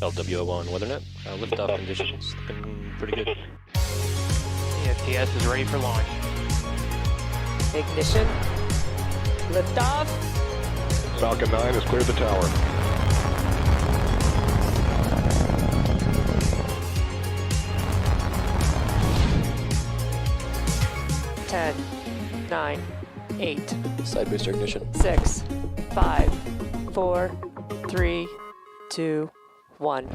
LWO1 WeatherNet. Liftoff conditions looking pretty good. ESTS is ready for launch. Ignition. Liftoff. Falcon 9 has cleared the tower. Ten, 9, 8, Side booster ignition. 6, 5, 4, 3, 2, 1.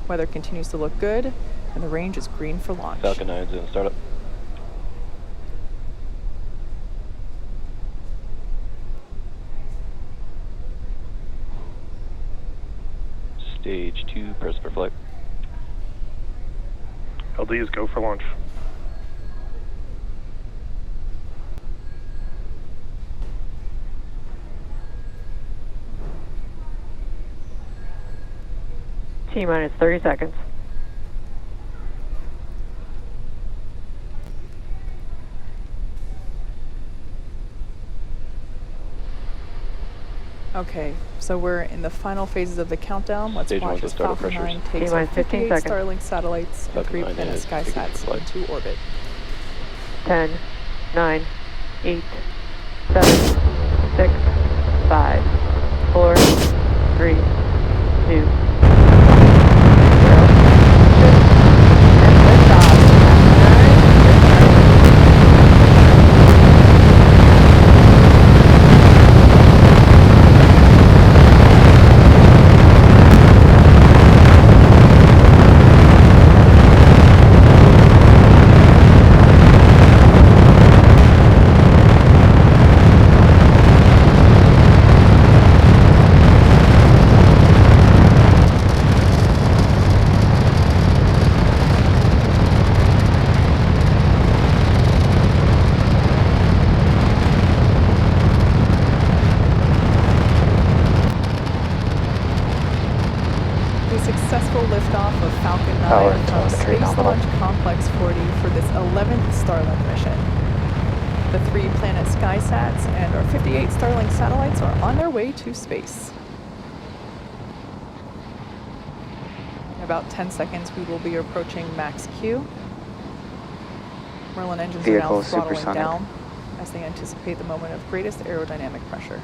Weather continues to look good, and the range is green for launch. Falcon 9's in startup. Stage 2, press for flight. LDs go for launch. T-minus 30 seconds. Okay, so we're in the final phases of the countdown. Let's Stage watch as Falcon 9 takes T-minus 15 58 seconds. Starlink satellites and Falcon 3 9 Planet is SkySats flight. into orbit. 10, 9, 8, 7, 6, 5, 4, 3, 2, Successful liftoff of Falcon 9 Power from telemetry Space nominal. Launch Complex 40 for this 11th Starlink mission. The 3 Planet SkySats and our 58 Starlink satellites are on their way to space. In about 10 seconds, we will be approaching max Q. Merlin engines are now Vehicle throttling supersonic. down as they anticipate the moment of greatest aerodynamic pressure.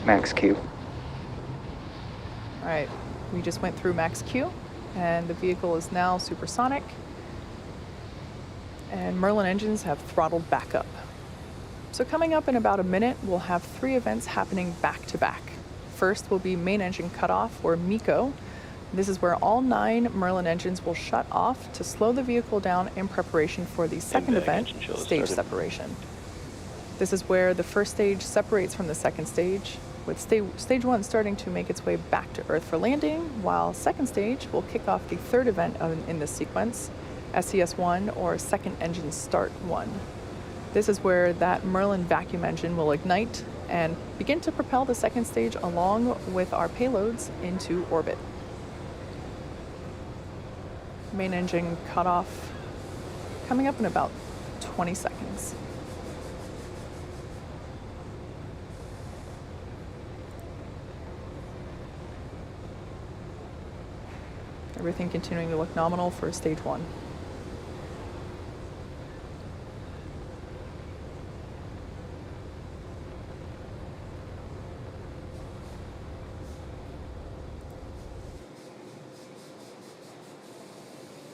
Max Q. All right, we just went through max Q, and the vehicle is now supersonic, and Merlin engines have throttled back up. So coming up in about a minute, we'll have 3 events happening back to back. First will be main engine cutoff, or MECO. This is where all 9 Merlin engines will shut off to slow the vehicle down in preparation for the second event, stage separation. This is where the first stage separates from the second stage, with stage 1 starting to make its way back to Earth for landing, while second stage will kick off the third event in this sequence, SES-1, or Second Engine Start 1. This is where that Merlin vacuum engine will ignite and begin to propel the second stage along with our payloads into orbit. Main engine cutoff coming up in about 20 seconds. Everything continuing to look nominal for stage 1.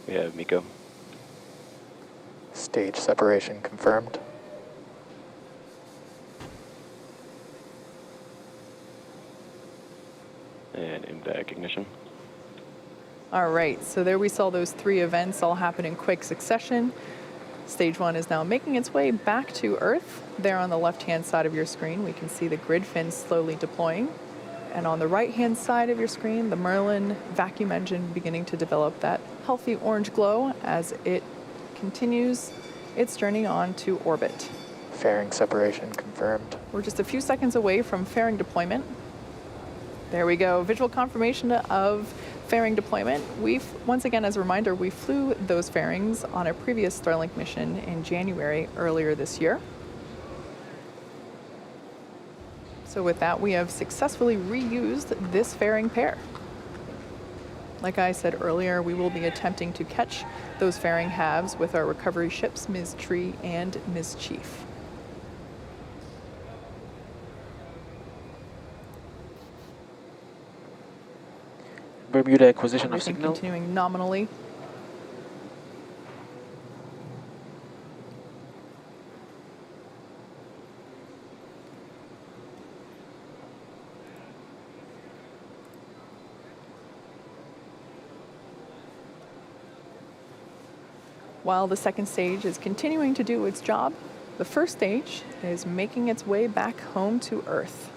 We have MECO. Stage separation confirmed. And MVAC ignition. All right, so there we saw those 3 events all happen in quick succession. Stage 1 is now making its way back to Earth. There on the left-hand side of your screen, we can see the grid fins slowly deploying. And on the right-hand side of your screen, the Merlin vacuum engine beginning to develop that healthy orange glow as it continues its journey on to orbit. Fairing separation confirmed. We're just a few seconds away from fairing deployment. There we go. Visual confirmation of fairing deployment. Once again, as a reminder, we flew those fairings on a previous Starlink mission in January earlier this year. So with that, we have successfully reused this fairing pair. Like I said earlier, we will be attempting to catch those fairing halves with our recovery ships, Ms. Tree and Ms. Chief. Bermuda acquisition of Everything signal. continuing nominally. While the second stage is continuing to do its job, the first stage is making its way back home to Earth.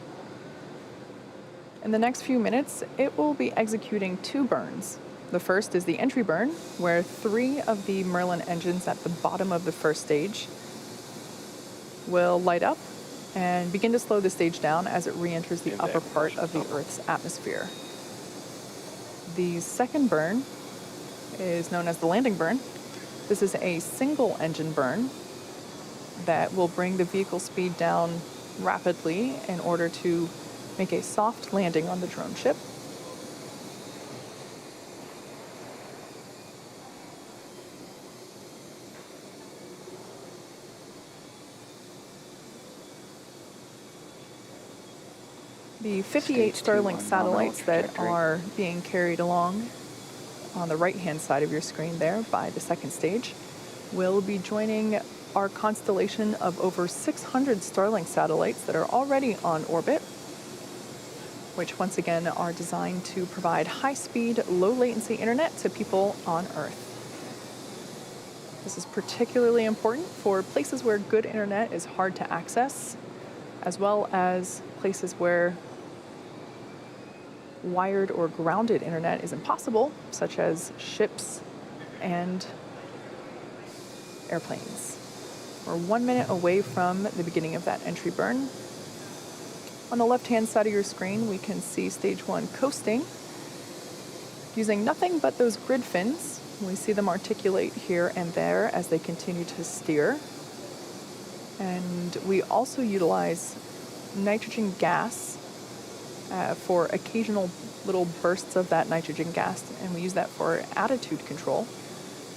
In the next few minutes, it will be executing 2 burns. The first is the entry burn, where 3 of the Merlin engines at the bottom of the first stage will light up and begin to slow the stage down as it re-enters the upper part of the Earth's atmosphere. The second burn is known as the landing burn. This is a single engine burn that will bring the vehicle speed down rapidly in order to make a soft landing on the drone ship. The 58 Starlink satellites that are being carried along on the right-hand side of your screen there by the second stage will be joining our constellation of over 600 Starlink satellites that are already on orbit, which once again are designed to provide high-speed, low-latency internet to people on Earth. This is particularly important for places where good internet is hard to access, as well as places where wired or grounded internet is impossible, such as ships and airplanes. We're 1 minute away from the beginning of that entry burn. On the left-hand side of your screen, we can see stage 1 coasting using nothing but those grid fins. We see them articulate here and there as they continue to steer. And we also utilize nitrogen gas for occasional little bursts of that nitrogen gas, and we use that for attitude control,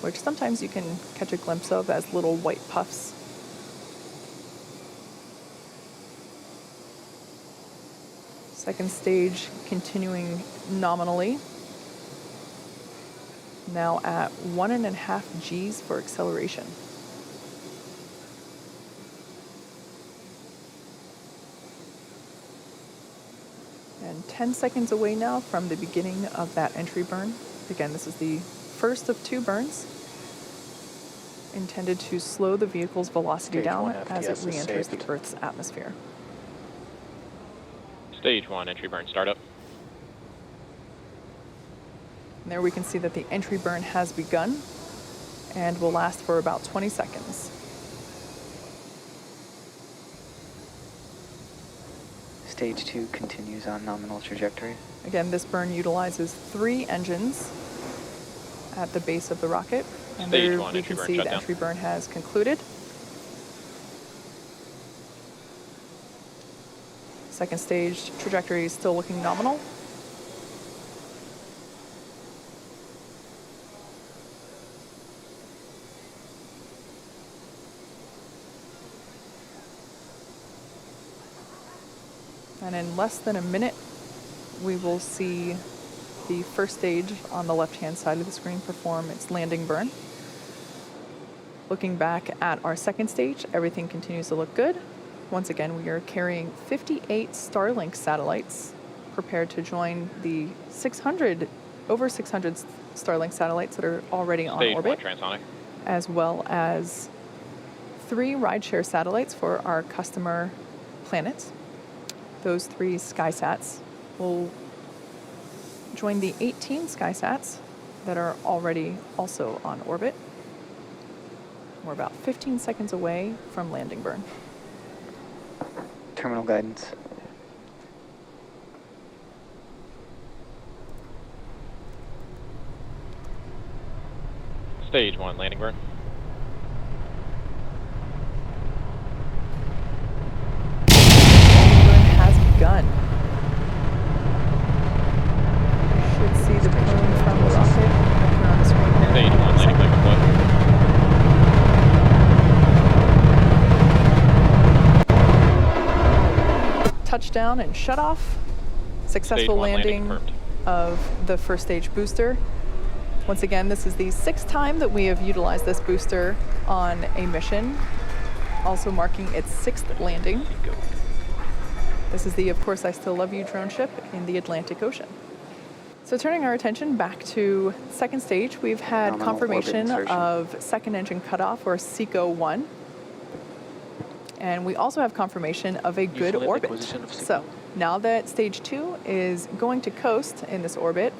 which sometimes you can catch a glimpse of as little white puffs. Second stage continuing nominally, now at 1.5 Gs for acceleration. And 10 seconds away now from the beginning of that entry burn. Again, this is the first of 2 burns intended to slow the vehicle's velocity down as it re-enters the Earth's atmosphere. Stage 1 entry burn startup. And there we can see that the entry burn has begun and will last for about 20 seconds. Stage 2 continues on nominal trajectory. Again, this burn utilizes 3 engines at the base of the rocket. And Stage there 1 we entry can burn see the shutdown. entry burn has concluded. Second stage trajectory is still looking nominal. And in less than a minute, we will see the first stage on the left-hand side of the screen perform its landing burn. Looking back at our second stage, everything continues to look good. Once again, we are carrying 58 Starlink satellites prepared to join the over 600 Starlink satellites that are already on orbit, Stage 1 transonic. as well as 3 rideshare satellites for our customer planets. Those 3 SkySats will join the 18 SkySats that are already also on orbit. We're about 15 seconds away from landing burn. Terminal guidance. Stage 1, landing burn. Landing burn has begun. You should see the plume from the rocket appear on the screen here. Stage 1, landing leg deployed. Touchdown and shut off. Successful Stage 1 landing landing confirmed. of the first stage booster. Once again, this is the 6th time that we have utilized this booster on a mission, also marking its 6th landing. This is the Of Course I Still Love You drone ship in the Atlantic Ocean. So turning our attention back to second stage, we've had Nominal orbit confirmation insertion. of second engine cutoff, or SECO-1. And we also have confirmation of a good Useful orbit. acquisition of So now that stage 2 is going to coast in this orbit,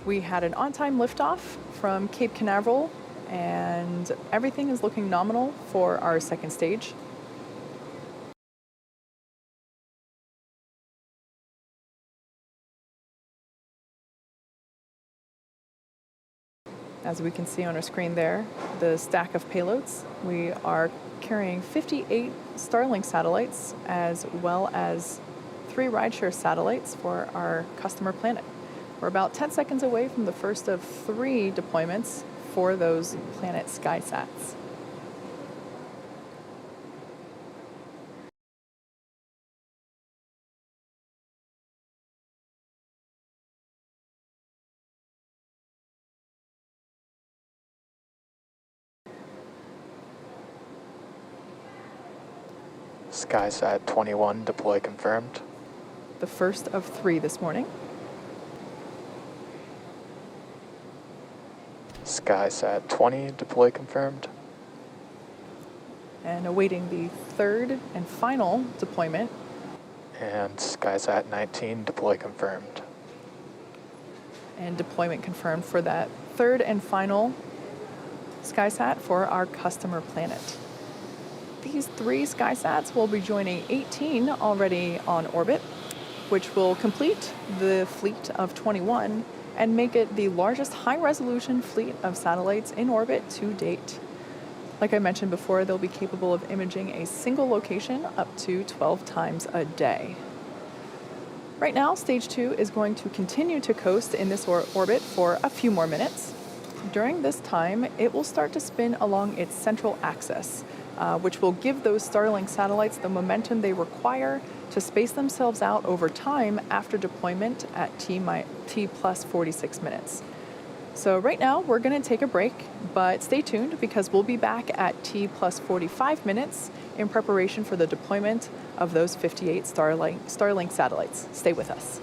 we had an on-time liftoff from Cape Canaveral, and everything is looking nominal for our second stage. As we can see on our screen there, the stack of payloads. We are carrying 58 Starlink satellites, as well as 3 rideshare satellites for our customer planet. We're about 10 seconds away from the first of 3 deployments for those planet SkySats. SkySat 21 deploy confirmed. The first of 3 this morning. SkySat 20 deploy confirmed. And awaiting the 3rd and final deployment. And SkySat 19 deploy confirmed. And deployment confirmed for that 3rd and final SkySat for our customer planet. These 3 SkySats will be joining 18 already on orbit, which will complete the fleet of 21 and make it the largest high-resolution fleet of satellites in orbit to date. Like I mentioned before, they'll be capable of imaging a single location up to 12 times a day. Right now, stage 2 is going to continue to coast in this orbit for a few more minutes. During this time, it will start to spin along its central axis, which will give those Starlink satellites the momentum they require to space themselves out over time after deployment at T plus 46 minutes. So right now we're going to take a break, but stay tuned because we'll be back at T plus 45 minutes in preparation for the deployment of those 58 Starlink satellites. Stay with us.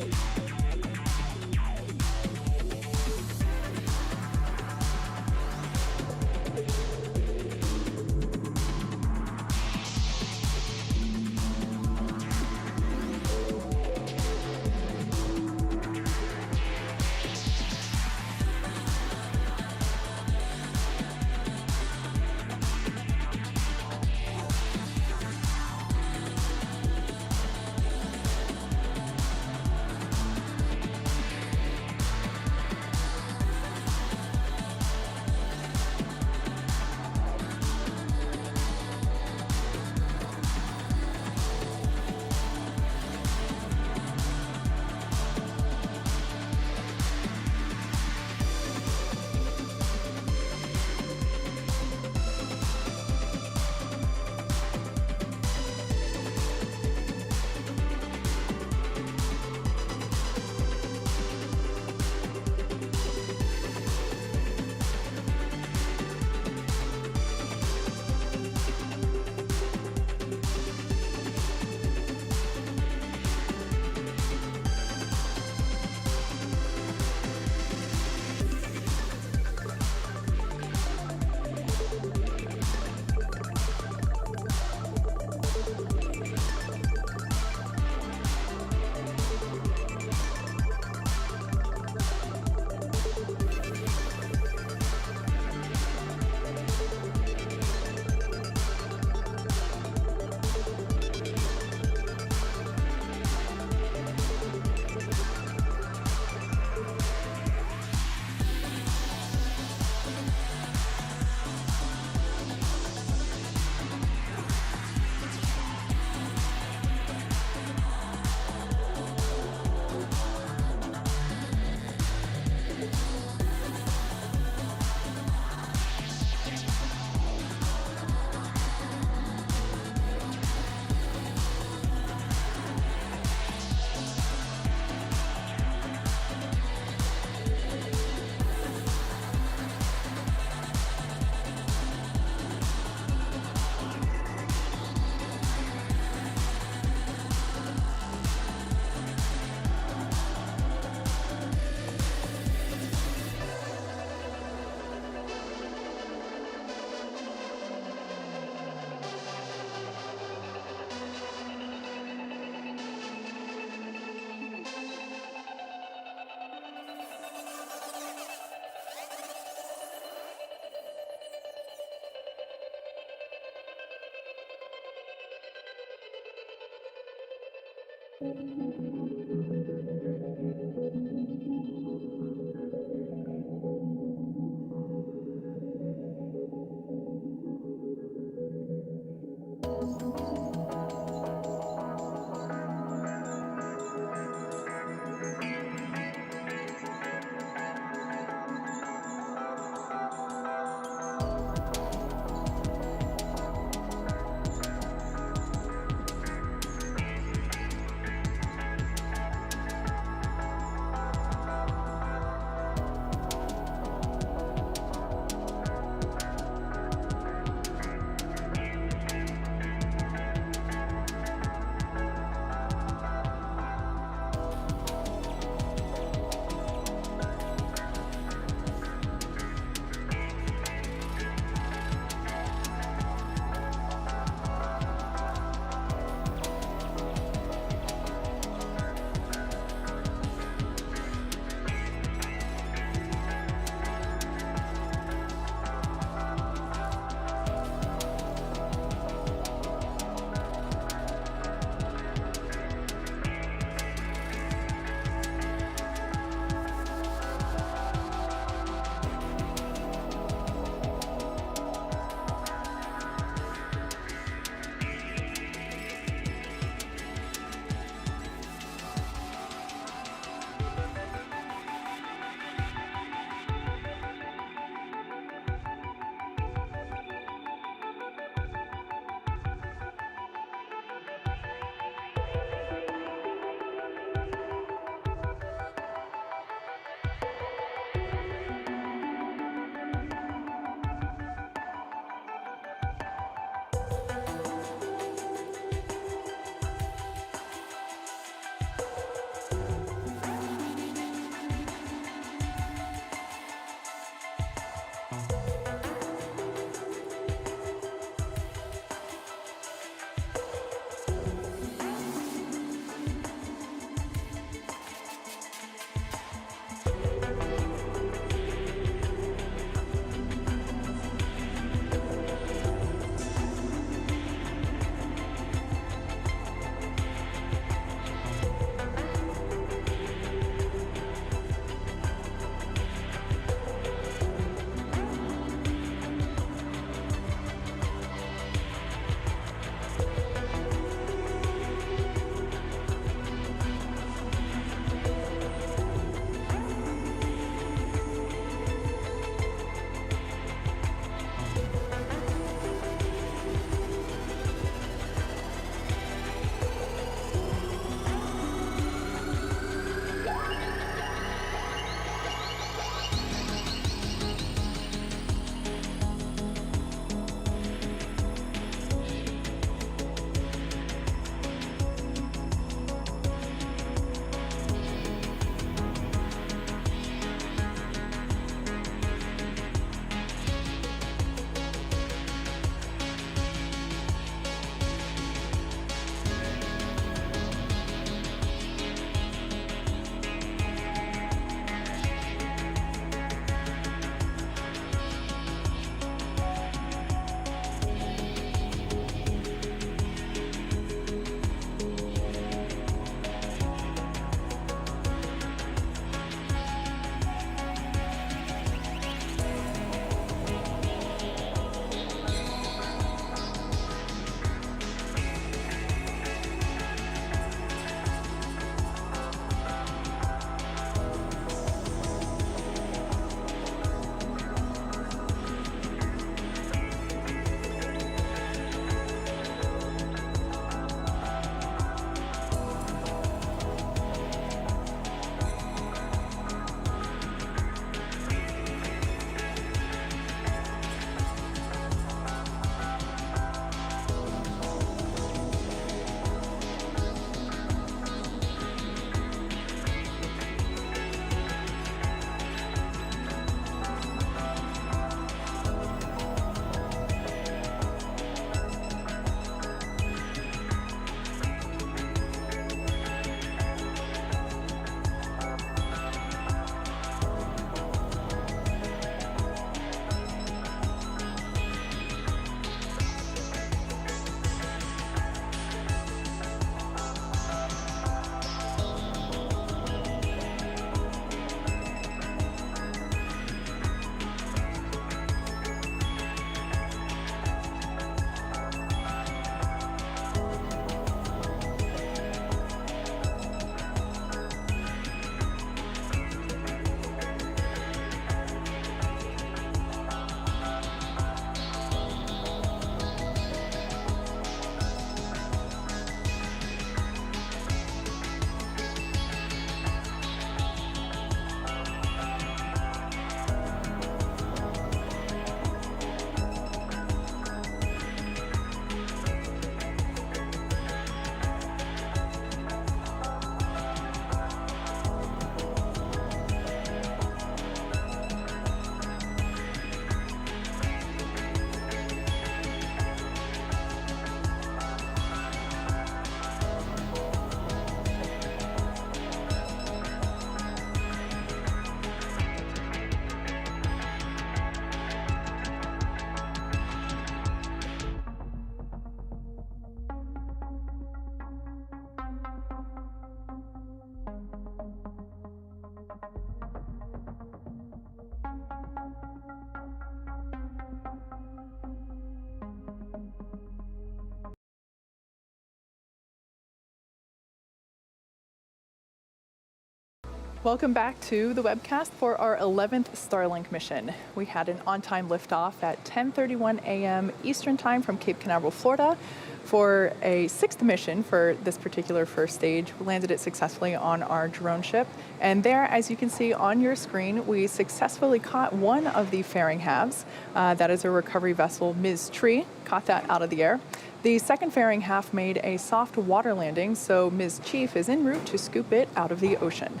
Welcome back to the webcast for our 11th Starlink mission. We had an on-time liftoff at 10:31 a.m. Eastern Time from Cape Canaveral, Florida, for a 6th mission for this particular first stage. We landed it successfully on our drone ship, and there, as you can see on your screen, we successfully caught one of the fairing halves. That is a recovery vessel, Ms. Tree, caught that out of the air. The second fairing half made a soft water landing, so Ms. Chief is en route to scoop it out of the ocean.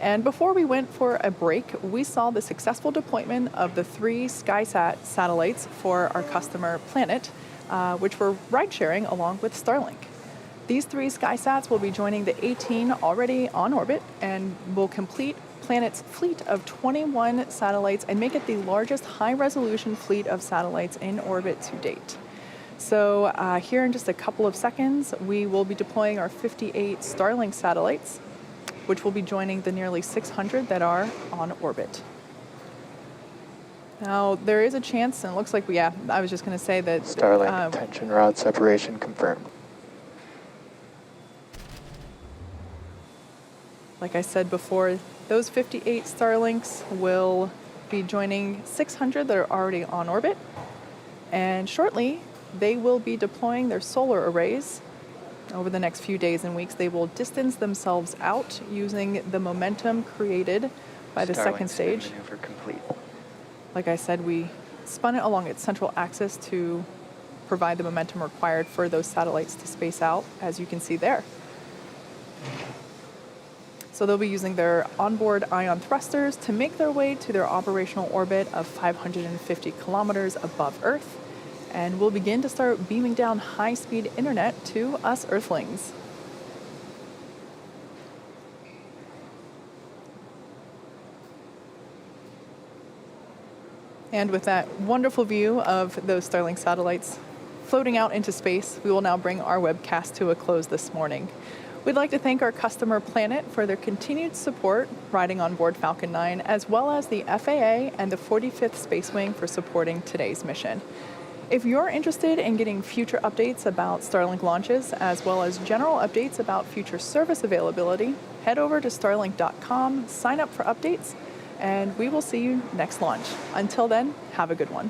And before we went for a break, we saw the successful deployment of the 3 SkySat satellites for our customer Planet, which were ride-sharing along with Starlink. These 3 SkySats will be joining the 18 already on orbit and will complete Planet's fleet of 21 satellites and make it the largest high-resolution fleet of satellites in orbit to date. So here in just a couple of seconds, we will be deploying our 58 Starlink satellites, which will be joining the nearly 600 that are on orbit. Now, there is a chance, and it looks like I was just going to say that Starlink tension rod separation confirmed. like I said before, those 58 Starlinks will be joining 600 that are already on orbit, and shortly they will be deploying their solar arrays. Over the next few days and weeks, they will distance themselves out using the momentum created by the second stage. Maneuver complete. Like I said, we spun it along its central axis to provide the momentum required for those satellites to space out, as you can see there. So they'll be using their onboard ion thrusters to make their way to their operational orbit of 550 kilometers above Earth, and we'll begin to start beaming down high-speed internet to us Earthlings. And with that wonderful view of those Starlink satellites floating out into space, we will now bring our webcast to a close this morning. We'd like to thank our customer Planet for their continued support riding on board Falcon 9, as well as the FAA and the 45th Space Wing for supporting today's mission. If you're interested in getting future updates about Starlink launches, as well as general updates about future service availability, head over to starlink.com, sign up for updates, and we will see you next launch. Until then, have a good one.